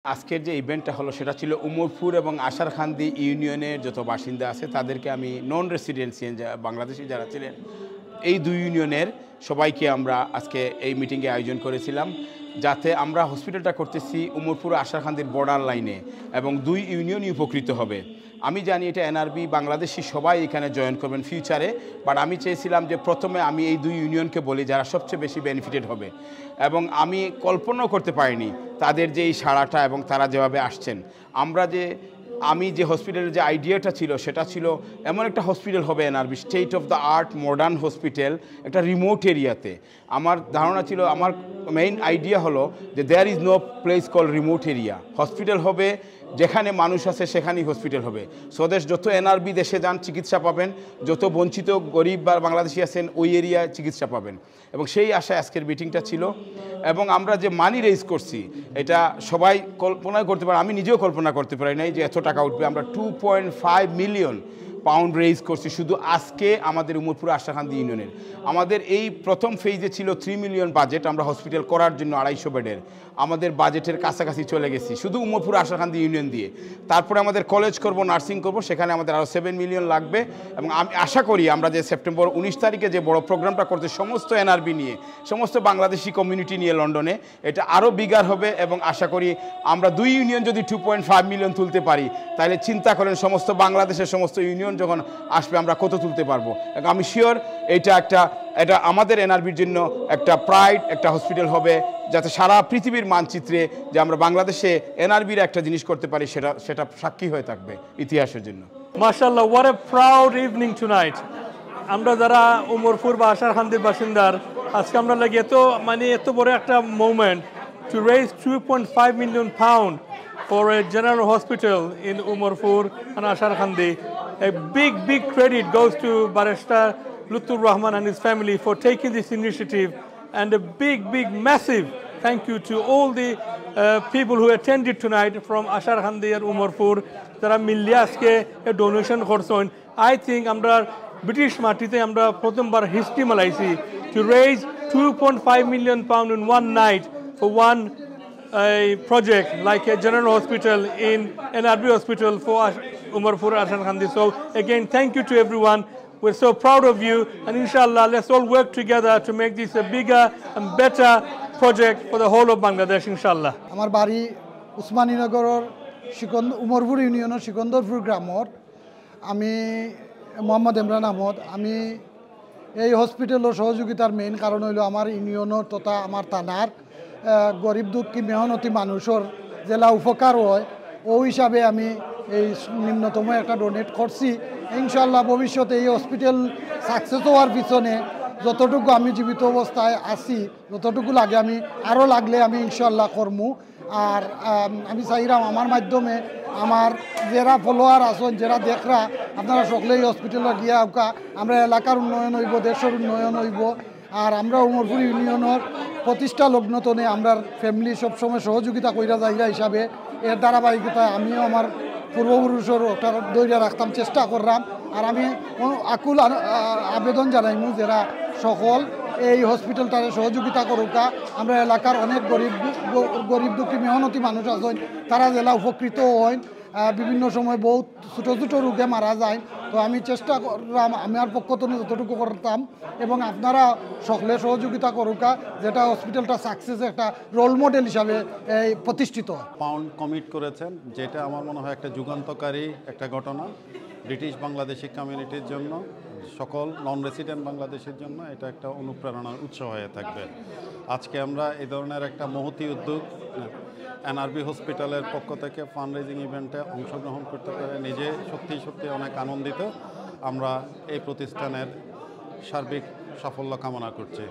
আজকের যে ইভেন্টটা হলো সেটা ছিল উমরপুর এবং আশারকান্দি ইউনিয়নের যত বাসিন্দা আছে তাদেরকে আমি নন রেসিডেন্সিয়াল বাংলাদেশি যারা ছিলেন এই দুই ইউনিয়নের সবাইকে আমরা আজকে এই মিটিংয়ে আয়োজন করেছিলাম যাতে আমরা হসপিটালটা করতেছি উমরপুর আশারকান্দির বর্ডার লাইনে এবং দুই ইউনিয়নই উপকৃত হবে। আমি জানি এটা এনআরবি বাংলাদেশি সবাই এখানে জয়েন করবেন ফিউচারে, বাট আমি চেয়েছিলাম যে প্রথমে আমি এই দুই ইউনিয়নকে বলি যারা সবচেয়ে বেশি বেনিফিটেড হবে, এবং আমি কল্পনাও করতে পারিনি তাদের যে এই সাড়াটা এবং তারা যেভাবে আসছেন। আমি যে হসপিটালের যে আইডিয়াটা ছিল সেটা ছিল এমন একটা হসপিটাল হবে NRB state of the art modern hospital একটা রিমোট এরিয়াতে। আমার ধারণা ছিল, আমার মেইন আইডিয়া হলো যে there is no place call remote area. Hospital হবে যেখানে মানুষ আছে সেখানেই হসপিটাল হবে। স্বদেশ যত এনআরবি দেশে যান চিকিৎসা পাবেন, যত বঞ্চিত গরিব বা বাংলাদেশি আছেন ওই এরিয়ায় চিকিৎসা পাবেন, এবং সেই আশায় আজকের মিটিংটা ছিল। এবং আমরা যে মানি রেইজ করছি এটা সবাই কল্পনা করতে পারে, আমি নিজেও কল্পনা করতে পারি নাই যে এত টাকা উঠবে। আমরা 2.5 মিলিয়ন পাউন্ড রেইজ করছি শুধু আজকে আমাদের উমরপুর আশারকান্দি ইউনিয়নের। আমাদের এই প্রথম ফেজে ছিল 3 মিলিয়ন বাজেট আমরা হসপিটাল করার জন্য 250 বেডের। আমাদের বাজেটের কাছাকাছি চলে গেছি শুধু উমরপুর আশারকান্দি ইউনিয়ন দিয়ে। তারপরে আমাদের কলেজ করব, নার্সিং করব, সেখানে আমাদের আরও 7 মিলিয়ন লাগবে। এবং আমি আশা করি আমরা যে সেপ্টেম্বর 19 তারিখে যে বড় প্রোগ্রামটা করতে সমস্ত এনআরবি নিয়ে, সমস্ত বাংলাদেশি কমিউনিটি নিয়ে লন্ডনে, এটা আরও বিগার হবে। এবং আশা করি আমরা দুই ইউনিয়ন যদি 2.5 মিলিয়ন তুলতে পারি তাহলে চিন্তা করেন সমস্ত বাংলাদেশের সমস্ত ইউনিয়ন যখন আসবে আমরা কত তুলতে পারবো। আমি শিওর এটা আমাদের এনআরবির জন্য একটা প্রাইড, একটা হসপিটাল হবে যাতে সারা পৃথিবীর মানচিত্রে যে আমরা বাংলাদেশে এনআরবির একটা জিনিস করতে পারি সেটা সাক্ষী হয়ে থাকবে ইতিহাসের জন্য। মাশাআল্লাহ, what a proud evening tonight. আমরা যারা উমরপুর বা আশারকান্দির বাসিন্দার আজকে আমরা লাগি এত বড় একটা moment to raise 2.5 million pound for a general hospital in Umarpur and Asharkandi. A big credit goes to Barrister Lutfur Rahman and his family for taking this initiative, and a big massive thank you to all the people who attended tonight from Asharkandi and Umarpur. যারা মিলিয়ে আজকে donation করছেন। I think আমরা British মাটিতে আমরা প্রথমবার history মালাইছি to raise 2.5 million pound in one night for one project like a general hospital in NRB hospital for Umarpur Asharkandi. So again, thank you to everyone. We're so proud of you, and inshallah let's all work together to make this a bigger and better project for the whole of Bangladesh, inshallah. আমার বাড়ি উসমানীনগরের উমরপুর ইউনিয়নের সিকন্দরপুর গ্রামত। আমি মোহাম্মদ ইমরান আহমদ। আমি এই হসপিটালের সহযোগিতার main কারণ হইল আমার ইউনিয়নের তথা আমার থানার গরিব দুঃখী মেহনতি মানুষের জেলা উপকার হয় ও হিসাবে আমি এই নিম্নতম একটা ডোনেট করছি। ইনশাল্লাহ ভবিষ্যতে এই হসপিটাল সাকসেস হওয়ার পিছনে যতটুকু আমি জীবিত অবস্থায় আছি, যতটুকু লাগে আমি আরও লাগলে আমি ইনশাল্লাহ করমু। আর আমি চাইলাম আমার মাধ্যমে আমার যারা ফলোয়ার আছেন, যারা দেখরা, আপনারা সকলে এই হসপিটালে গিয়া আমরা এলাকার উন্নয়ন হইব, দেশের উন্নয়ন হইব। আর আমরা উমরপুর ইউনিয়নের প্রতিষ্ঠা লগ্নতনে আমরা ফ্যামিলি সবসময় সহযোগিতা কইরা যাইরা হিসাবে এর ধারাবাহিকতায় আমিও আমার পূর্বপুরুষের ওটা দৈরা রাখতাম চেষ্টা করলাম। আর আমি আকুল আবেদন জানাইমু যারা সকল এই হসপিটালটারে সহযোগিতা করুকা। আমরা এলাকার অনেক গরিব দুঃখী মেহনতি মানুষ আছেন, তারা জেলা উপকৃত হয়। বিভিন্ন সময় বহুত ছোটো রোগে মারা যায়। তো আমি চেষ্টা করলাম আমার পক্ষ থেকে যতটুকু করতাম, এবং আপনারা সকলে সহযোগিতা করুকা যেটা হসপিটালটা সাকসেস একটা রোল মডেল হিসাবে প্রতিষ্ঠিত হয়। পাউন্ড কমিট করেছেন, যেটা আমার মনে হয় একটা যুগান্তকারী একটা ঘটনা ব্রিটিশ বাংলাদেশি কমিউনিটির জন্য, সকল নন রেসিডেন্ট বাংলাদেশের জন্য এটা একটা অনুপ্রেরণার উৎস হয়ে থাকবে। আজকে আমরা এই ধরনের একটা মহতী উদ্যোগ এনআরবি হসপিটালের পক্ষ থেকে ফান্ড রেজিং ইভেন্টে অংশগ্রহণ করতে পেরে নিজে সত্যি অনেক আনন্দিত। আমরা এই প্রতিষ্ঠানের সার্বিক সাফল্য কামনা করছি।